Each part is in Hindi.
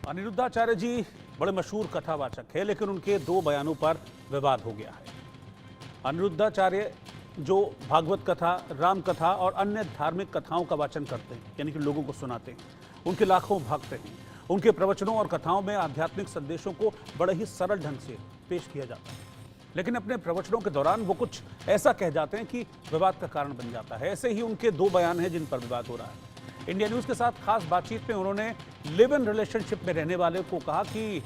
अनिरुद्धाचार्य जी बड़े मशहूर कथावाचक है, लेकिन उनके दो बयानों पर विवाद हो गया है। अनिरुद्धाचार्य जो भागवत कथा, राम कथा और अन्य धार्मिक कथाओं का वाचन करते हैं, यानी कि लोगों को सुनाते हैं, उनके लाखों भक्त हैं। उनके प्रवचनों और कथाओं में आध्यात्मिक संदेशों को बड़े ही सरल ढंग से पेश किया जाता है, लेकिन अपने प्रवचनों के दौरान वो कुछ ऐसा कह जाते हैं कि विवाद का कारण बन जाता है। ऐसे ही उनके दो बयान हैं जिन पर विवाद हो रहा है। इंडिया न्यूज़ के साथ खास बातचीत में उन्होंने लिव इन रिलेशनशिप में रहने वाले को कहा कि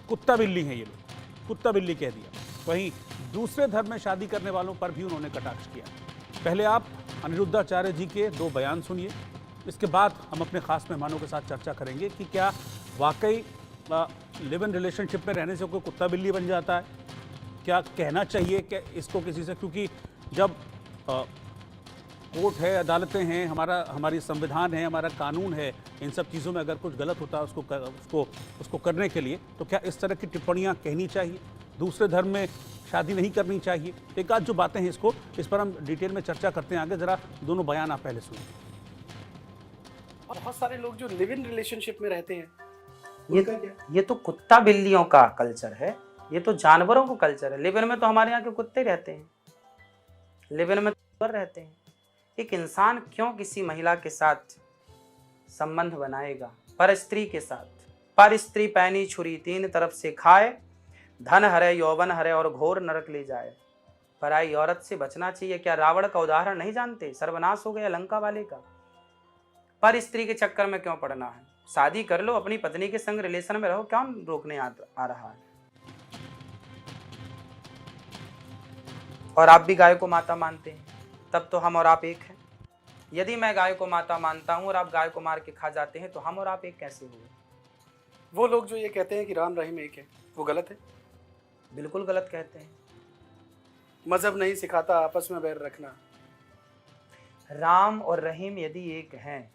कुत्ता बिल्ली हैं ये लोग, कुत्ता बिल्ली कह दिया। वहीं दूसरे धर्म में शादी करने वालों पर भी उन्होंने कटाक्ष किया। पहले आप अनिरुद्धाचार्य जी के दो बयान सुनिए, इसके बाद हम अपने खास मेहमानों के साथ चर्चा करेंगे कि क्या वाकई लिव इन रिलेशनशिप में रहने से कोई कुत्ता बिल्ली बन जाता है, क्या कहना चाहिए कि इसको किसी से, क्योंकि जब कोर्ट है, अदालतें हैं, हमारी संविधान है, हमारा कानून है, इन सब चीज़ों में अगर कुछ गलत होता है उसको करने के लिए, तो क्या इस तरह की टिप्पणियां कहनी चाहिए? दूसरे धर्म में शादी नहीं करनी चाहिए? एक आध जो बातें हैं इस पर हम डिटेल में चर्चा करते हैं आगे। ज़रा दोनों बयान आप पहले सुनिए। बहुत सारे लोग जो लिव इन रिलेशनशिप में रहते हैं, ये तो कुत्ता बिल्लियों का कल्चर है, ये तो जानवरों का कल्चर है। लिव इन में तो हमारे यहाँ के कुत्ते रहते हैं, लिव इन में तो रहते हैं। एक इंसान क्यों किसी महिला के साथ संबंध बनाएगा? पर स्त्री के साथ, पर स्त्री पैनी छुरी तीन तरफ से खाए, धन हरे यौवन हरे और घोर नरक ले जाए। पराई औरत से बचना चाहिए। क्या रावण का उदाहरण नहीं जानते? सर्वनाश हो गया लंका वाले का। पर स्त्री के चक्कर में क्यों पड़ना है? शादी कर लो, अपनी पत्नी के संग रिलेशन में रहो, क्यों रोकने आ रहा है? और आप भी गाय को माता मानते हैं, तब तो हम और आप एक हैं। यदि मैं गाय को माता मानता हूं और आप गाय को मार के खा जाते हैं, तो हम और आप एक कैसे हुए? वो लोग जो ये कहते हैं कि राम रहीम एक है, वो गलत है। बिल्कुल गलत कहते हैं। मजहब नहीं सिखाता आपस में बैर रखना। राम और रहीम यदि एक हैं,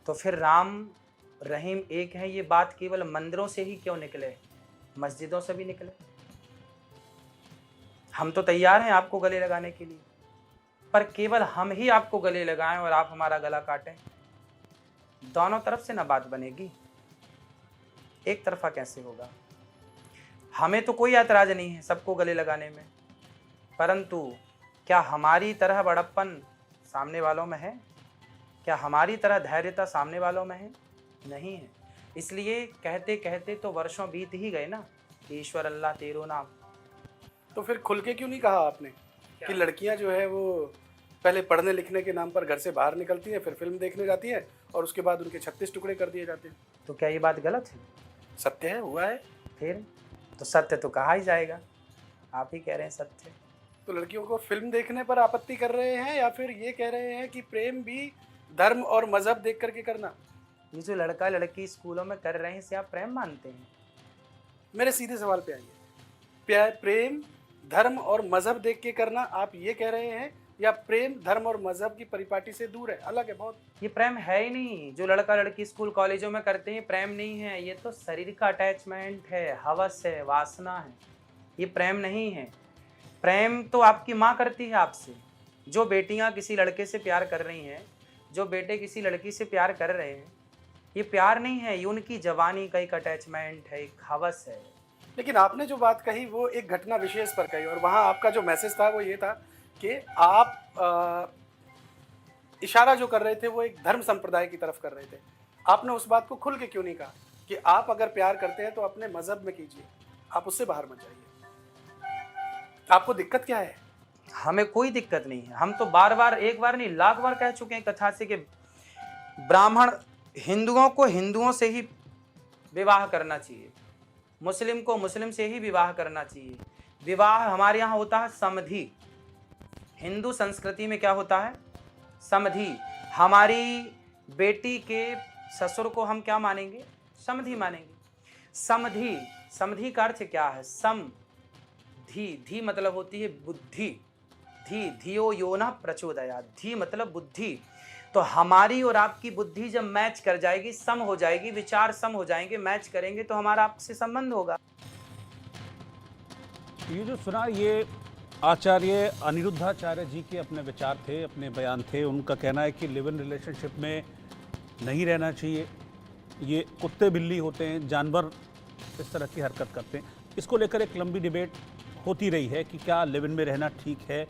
तो फिर राम रहीम एक हैं, ये बात केवल मंदिरों से ही क्यों निकले? मस्जिदों से भी निकले। हम तो तैयार हैं आपको गले लगाने के लिए, पर केवल हम ही आपको गले लगाएं और आप हमारा गला काटें, दोनों तरफ से ना बात बनेगी, एक तरफा कैसे होगा? हमें तो कोई ऐतराज नहीं है सबको गले लगाने में, परंतु क्या हमारी तरह बड़प्पन सामने वालों में है? क्या हमारी तरह धैर्यता सामने वालों में है? नहीं है। इसलिए कहते कहते तो वर्षों बीत ही गए ना। ईश्वर अल्लाह तेरो नाम। तो फिर खुल के क्यों नहीं कहा आपने कि लड़कियां जो है वो पहले पढ़ने लिखने के नाम पर घर से बाहर निकलती हैं, फिर फिल्म देखने जाती हैं और उसके बाद उनके 36 टुकड़े कर दिए जाते हैं? तो क्या ये बात गलत है? सत्य है, हुआ है। फिर तो सत्य तो कहा ही जाएगा। आप ही कह रहे हैं सत्य। तो लड़कियों को फिल्म देखने पर आपत्ति कर रहे हैं या फिर ये कह रहे हैं कि प्रेम भी धर्म और मजहब देख करके करना? ये जो लड़का लड़की स्कूलों में कर रहे हैं, इसे आप प्रेम मानते हैं? मेरे सीधे सवाल पे आइए। प्रेम धर्म और मजहब देख के करना आप ये कह रहे हैं, या प्रेम धर्म और मजहब की परिपाटी से दूर है, अलग है बहुत? ये प्रेम है ही नहीं। जो लड़का लड़की स्कूल कॉलेजों में करते हैं, प्रेम नहीं है। ये तो शरीर का अटैचमेंट है, हवस है, वासना है। ये प्रेम नहीं है। प्रेम तो आपकी माँ करती है आपसे। जो बेटियाँ किसी लड़के से प्यार कर रही हैं, जो बेटे किसी लड़की से प्यार कर रहे हैं, ये प्यार नहीं है, ये उनकी जवानी का एक अटैचमेंट है, एक हवस है। लेकिन आपने जो बात कही वो एक घटना विशेष पर कही, और वहाँ आपका जो मैसेज था वो ये था कि आप इशारा जो कर रहे थे वो एक धर्म संप्रदाय की तरफ कर रहे थे। आपने उस बात को खुल के क्यों नहीं कहा कि आप अगर प्यार करते हैं तो अपने मजहब में कीजिए, आप उससे बाहर मत जाइए? आपको दिक्कत क्या है? हमें कोई दिक्कत नहीं है। हम तो बार बार, एक बार नहीं लाख बार कह चुके हैं कथा से कि ब्राह्मण हिंदुओं को हिंदुओं से ही विवाह करना चाहिए, मुस्लिम को मुस्लिम से ही विवाह करना चाहिए। विवाह हमारे यहाँ होता है समधि। हिंदू संस्कृति में क्या होता है? समधि। हमारी बेटी के ससुर को हम क्या मानेंगे? समधि मानेंगे। समधि, समधि का अर्थ क्या है? सम धी, धी मतलब होती है बुद्धि। धी, धियो यो न प्रचोदयात्। धी मतलब बुद्धि। तो हमारी और आपकी बुद्धि जब मैच कर जाएगी, सम हो जाएगी, विचार सम हो जाएंगे, मैच करेंगे, तो हमारा आपसे संबंध होगा। ये जो सुना, ये आचार्य अनिरुद्धाचार्य जी के अपने विचार थे, अपने बयान थे। उनका कहना है कि लिव इन रिलेशनशिप में नहीं रहना चाहिए, ये कुत्ते बिल्ली होते हैं, जानवर इस तरह की हरकत करते हैं। इसको लेकर एक लंबी डिबेट होती रही है कि क्या लिव इन में रहना ठीक है,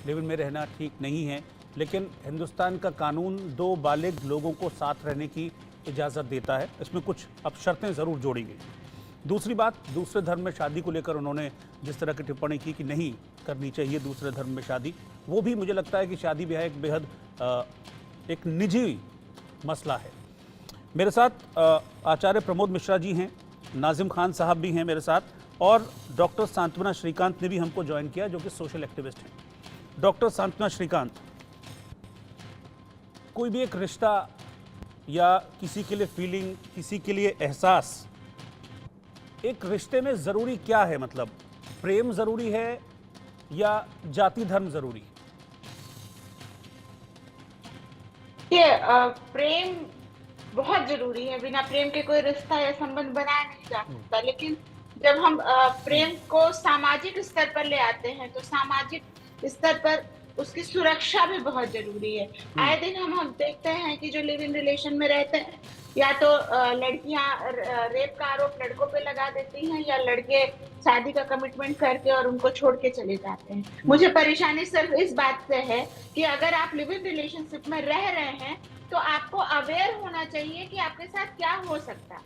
लिव इन में रहना ठीक नहीं है। लेकिन हिंदुस्तान का कानून दो बालिग लोगों को साथ रहने की इजाज़त देता है। इसमें कुछ अब शर्तें ज़रूर जोड़ी गई। दूसरी बात, दूसरे धर्म में शादी को लेकर उन्होंने जिस तरह की टिप्पणी की कि नहीं करनी चाहिए दूसरे धर्म में शादी, वो भी मुझे लगता है कि शादी ब्याह एक बेहद एक निजी मसला है। मेरे साथ आचार्य प्रमोद मिश्रा जी हैं, नाजिम खान साहब भी हैं मेरे साथ, और डॉक्टर सांत्वना श्रीकांत ने भी हमको ज्वाइन किया जो कि सोशल एक्टिविस्ट हैं। डॉक्टर सांत्वना श्रीकांत, कोई भी एक रिश्ता या किसी के लिए फीलिंग, किसी के लिए एहसास, एक रिश्ते में ज़रूरी क्या है? मतलब प्रेम ज़रूरी है या जाति धर्म ज़रूरी? ये प्रेम बहुत जरूरी है। बिना प्रेम के कोई रिश्ता या संबंध बनाया नहीं जा सकता। लेकिन जब हम प्रेम को सामाजिक स्तर पर ले आते हैं तो सामाजिक स्तर पर उसकी सुरक्षा भी बहुत जरूरी है। आए दिन हम देखते हैं कि जो लिव इन रिलेशन में रहते हैं, या तो लड़कियां रेप का आरोप लड़कों पे लगा देती हैं, या लड़के शादी का कमिटमेंट करके और उनको छोड़ के चले जाते हैं। मुझे परेशानी सिर्फ इस बात से है कि अगर आप लिव इन रिलेशनशिप में रह रहे हैं तो आपको अवेयर होना चाहिए कि आपके साथ क्या हो सकता है,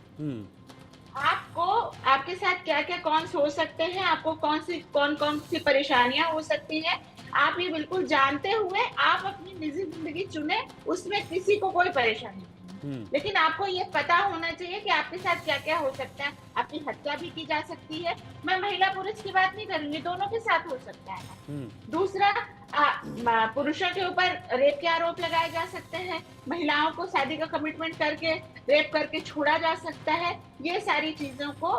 आपको आपके साथ क्या क्या कौन हो सकते हैं, आपको कौन कौन सी परेशानियां हो सकती हैं। आप ये बिल्कुल जानते हुए आप अपनी निजी जिंदगी चुने, उसमें किसी को कोई परेशानी नहीं। लेकिन आपको ये पता होना चाहिए कि आपके साथ क्या क्या हो सकता है। आपकी हत्या भी की जा सकती है। मैं महिला पुरुष की बात नहीं करूंगी, दोनों के साथ हो सकता है। दूसरा, पुरुषों के ऊपर रेप के आरोप लगाए जा सकते हैं, महिलाओं को शादी का कमिटमेंट करके रेप करके छोड़ा जा सकता है। ये सारी चीजों को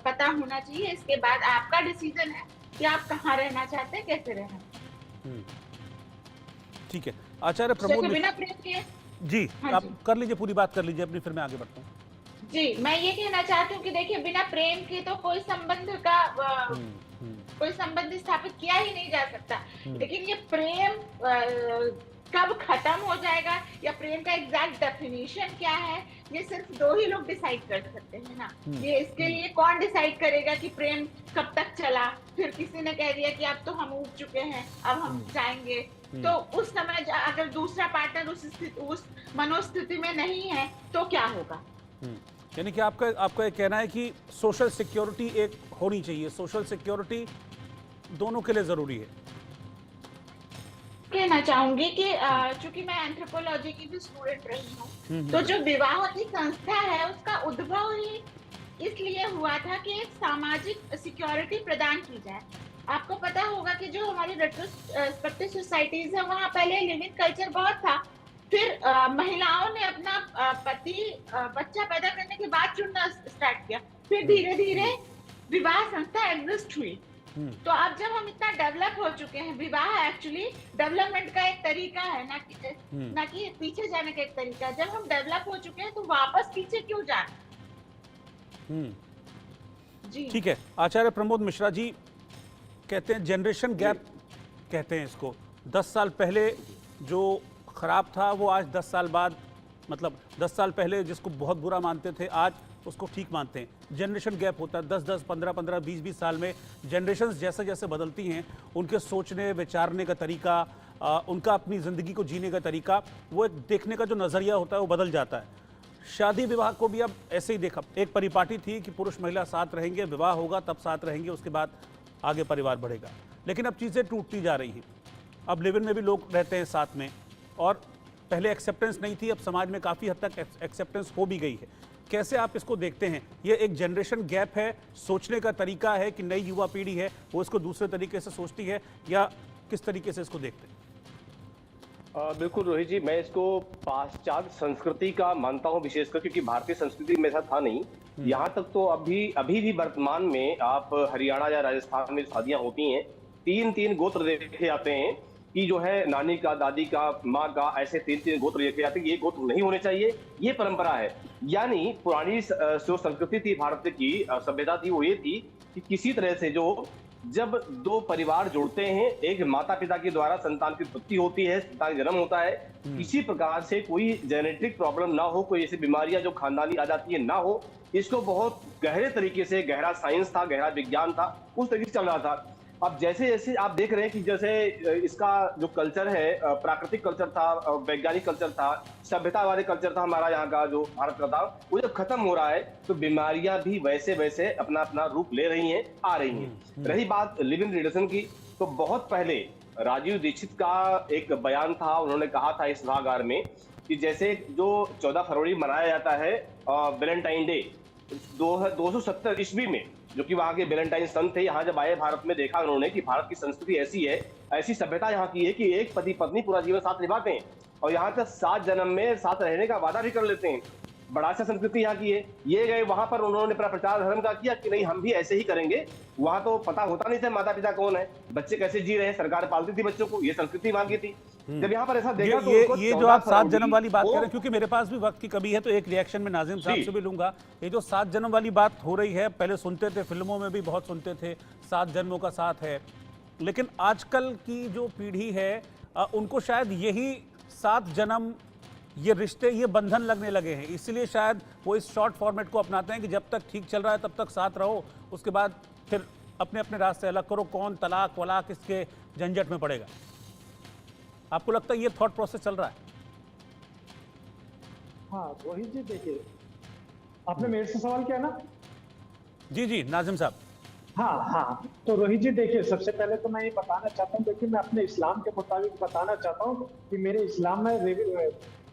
पता होना चाहिए। इसके बाद आपका डिसीजन है कि आप कहाँ रहना चाहते हैं, कैसे रहना। ठीक है, आचार्य प्रमोद बिना प्रेम के जी, हाँ आप जी। कर लीजिए, पूरी बात कर लीजिए अपनी, फिर मैं आगे बढ़ता हूँ। जी, मैं ये कहना चाहती हूँ कि देखिए, बिना प्रेम के तो कोई संबंध का कोई संबंध स्थापित किया ही नहीं जा सकता। लेकिन ये प्रेम कब खत्म हो जाएगा या प्रेम का एग्जैक्ट डेफिनेशन क्या है, ये सिर्फ दो ही लोग डिसाइड कर सकते हैं ना। ये इसके लिए कौन डिसाइड करेगा कि प्रेम कब तक चला? फिर किसी ने कह दिया कि अब तो हम उब चुके हैं, अब हम जाएंगे, तो उस समय अगर दूसरा पार्टनर उस मनोस्थिति में नहीं है तो क्या होगा? यानी कि आपका ये कहना है कि सोशल सिक्योरिटी एक होनी चाहिए, सोशल सिक्योरिटी दोनों के लिए जरूरी है। कहना चाहूंगी कि चूंकि मैं एंथ्रोपोलॉजी की भी स्टूडेंट रही हूँ, तो जो विवाह की संस्था है उसका उद्भव ही इसलिए हुआ था कि एक सामाजिक सिक्योरिटी प्रदान की जाए। आपको पता होगा कि जो हमारी रेट्रोस्पेक्टिव सोसाइटीज है वहाँ पहले लिविंग कल्चर बहुत था, फिर महिलाओं ने अपना पति बच्चा पैदा करने के बाद चुनना स्टार्ट किया, फिर धीरे धीरे विवाह संस्था एग्जिस्ट हुई। तो अब जब हम इतना डेवलप हो चुके हैं, विवाह एक्चुअली डेवलपमेंट का एक तरीका है, ना कि पीछे जाने का एक तरीका है। जब हम डेवलप हो चुके हैं तो वापस पीछे क्यों जाना? जी ठीक है, आचार्य प्रमोद मिश्रा जी कहते हैं जनरेशन गैप कहते हैं इसको। 10 साल पहले जो खराब था वो आज 10 साल बाद, मतलब 10 साल पहले जिसको बहुत बुरा मानते थे आज उसको ठीक मानते हैं। जनरेशन गैप होता है 10-10, 15-15, 20-20 साल में। जनरेशन्स जैसे जैसे बदलती हैं उनके सोचने विचारने का तरीका, उनका अपनी ज़िंदगी को जीने का तरीका, वो एक देखने का जो नज़रिया होता है वो बदल जाता है। शादी विवाह को भी अब ऐसे ही देखा, एक परिपाटी थी कि पुरुष महिला साथ रहेंगे, विवाह होगा तब साथ रहेंगे, उसके बाद आगे परिवार बढ़ेगा। लेकिन अब चीज़ें टूटती जा रही हैं। अब लिव इन में भी लोग रहते हैं साथ में, और पहले एक्सेप्टेंस नहीं थी, अब समाज में काफ़ी हद तक एक्सेप्टेंस हो भी गई है। कैसे आप इसको देखते हैं? ये एक जनरेशन गैप है, सोचने का तरीका है कि नई युवा पीढ़ी है वो इसको दूसरे तरीके से सोचती है, या किस तरीके से इसको देखते हैं? बिल्कुल रोहित जी, मैं इसको पाश्चात्य संस्कृति का मानता हूं, विशेषकर क्योंकि भारतीय संस्कृति में ऐसा था नहीं। यहाँ तक तो अभी भी वर्तमान में आप हरियाणा या राजस्थान में शादियां होती हैं, 3-3 गोत्र देखे जाते हैं कि जो है नानी का, दादी का, माँ का, ऐसे 3-3 गोत्र देखे जाते हैं। ये गोत्र नहीं होने चाहिए, ये परंपरा है। यानी पुरानी जो संस्कृति थी, भारत की सभ्यता थी, वो ये थी कि किसी तरह से जो जब दो परिवार जुड़ते हैं, एक माता पिता के द्वारा संतान की उत्पत्ति होती है, संतान जन्म होता है, किसी प्रकार से कोई जेनेटिक प्रॉब्लम ना हो, कोई ऐसी बीमारियां जो खानदानी आ जाती है ना हो, इसको बहुत गहरे तरीके से, गहरा साइंस था, गहरा विज्ञान था, उस तरीके से चल रहा था। अब जैसे जैसे आप देख रहे हैं कि जैसे इसका जो कल्चर है, प्राकृतिक कल्चर था, वैज्ञानिक कल्चर था, सभ्यता वाले कल्चर था हमारा यहाँ का जो भारत का था, वो जब खत्म हो रहा है तो बीमारियां भी वैसे वैसे अपना अपना रूप ले रही हैं, आ रही हैं। रही बात लिव इन रिलेशन की, तो बहुत पहले राजीव दीक्षित का एक बयान था, उन्होंने कहा था इस सभागार में कि जैसे जो 14 फरवरी मनाया जाता है वैलेंटाइन डे, 270 ईस्वी में, जो कि वहां के वैलेंटाइन संत थे, यहाँ जब आए भारत में, देखा उन्होंने कि भारत की संस्कृति ऐसी है, ऐसी सभ्यता यहाँ की है कि एक पति पत्नी पूरा जीवन साथ निभाते हैं और यहाँ तक 7 जन्म में साथ रहने का वादा भी कर लेते हैं। बड़ा सा संस्कृति यहाँ की है। ये गए वहां पर, उन्होंने अपना प्रचार धर्म का किया कि नहीं हम भी ऐसे ही करेंगे। वहां तो पता होता नहीं था माता पिता कौन है, बच्चे कैसे जी रहे हैं, सरकार पालती थी बच्चों को, ये संस्कृति वहां की थी। जब यहाँ पर ऐसा देखा तो ये जो आप 7 जन्म वाली बात कर रहे हैं, क्योंकि मेरे पास भी वक्त की कमी है तो एक रिएक्शन में नाजिम साहब से भी लूंगा। ये जो 7 जन्म वाली बात हो रही है, पहले सुनते थे, फिल्मों में भी बहुत सुनते थे, 7 जन्मों का साथ है, लेकिन आजकल की जो पीढ़ी है उनको शायद यही 7 जन्म, ये रिश्ते, ये बंधन लगने लगे हैं, इसलिए शायद वो इस शॉर्ट फॉर्मेट को अपनाते हैं कि जब तक ठीक चल रहा है तब तक साथ रहो, उसके बाद फिर अपने अपने रास्ते अलग करो, कौन तलाक वलाक इसके झंझट में पड़ेगा। आपको लगता है ये थॉट प्रोसेस चल रहा है? हाँ रोहित जी, देखिए आपने मेरे से सवाल किया ना। जी जी नाजिम साहब। हाँ, तो रोहित जी देखिए, सबसे पहले तो मैं ये बताना चाहता हूँ, देखिए मैं अपने इस्लाम के मुताबिक बताना चाहता हूँ कि मेरे इस्लाम में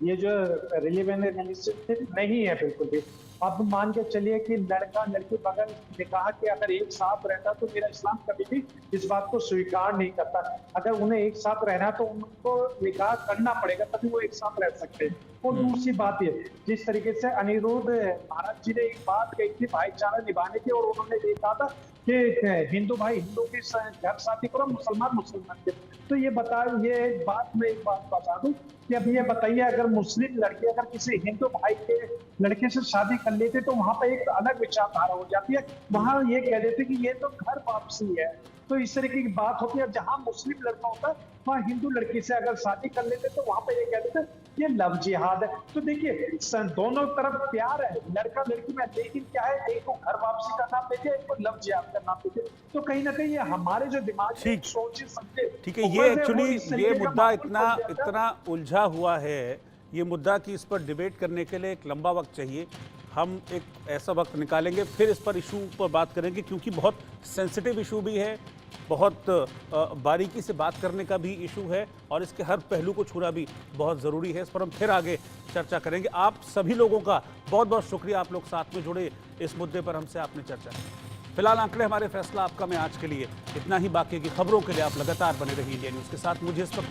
ये जो रिलीजन रिलेशनशिप नहीं है बिल्कुल भी। आप मान के चलिए कि लड़का लड़की बगैर निकाह के अगर एक साथ रहता तो मेरा इस्लाम कभी भी इस बात को स्वीकार नहीं करता। अगर उन्हें एक साथ रहना तो उनको निकाह करना पड़ेगा, तभी वो एक साथ रह सकते हैं। और दूसरी बात ये, जिस तरीके से अनिरुद्ध महाराज जी ने एक बात कही थी भाईचारा निभाने की, और उन्होंने ये कहा था कि हिंदू भाई हिंदू की घर शादी करो, मुसलमान मुसलमान के। तो ये बात मैं एक बात बता दूं कि अब ये बताइए, अगर मुस्लिम लड़की अगर किसी हिंदू भाई के लड़के से शादी कर लेते तो वहां पर एक अलग विचारधारा हो जाती है, वहां ये कह देते कि ये तो घर वापसी है। तो इस तरीके की बात होती है। जहां मुस्लिम लड़का होता है वहां हिंदू लड़की से अगर शादी कर लेते तो वहां पे ये कह देते ये लव जिहाद है। तो देखिए दोनों तरफ प्यार है लड़का लड़की में, लेकिन क्या है, एक को घर वापसी का नाम देते, एक को लव जिहाद का नाम देते। तो कहीं ना कहीं ये हमारे जो दिमाग में सोचे समझे, ठीक है, ये एक्चुअली ये मुद्दा इतना उलझा हुआ है, ये मुद्दा कि इस पर डिबेट करने के लिए एक लंबा वक्त चाहिए। हम एक ऐसा वक्त निकालेंगे, फिर इस पर इशू पर बात करेंगे, क्योंकि बहुत सेंसिटिव इशू भी है, बहुत बारीकी से बात करने का भी इशू है, और इसके हर पहलू को छूना भी बहुत ज़रूरी है। इस पर हम फिर आगे चर्चा करेंगे। आप सभी लोगों का बहुत बहुत शुक्रिया, आप लोग साथ में जुड़े, इस मुद्दे पर हमसे आपने चर्चा की। फिलहाल आंकड़े हमारे फैसला आपका में आज के लिए इतना ही। बाकी की खबरों के लिए आप लगातार बने रहिए इंडिया न्यूज़ के साथ। मुझे इस वक्त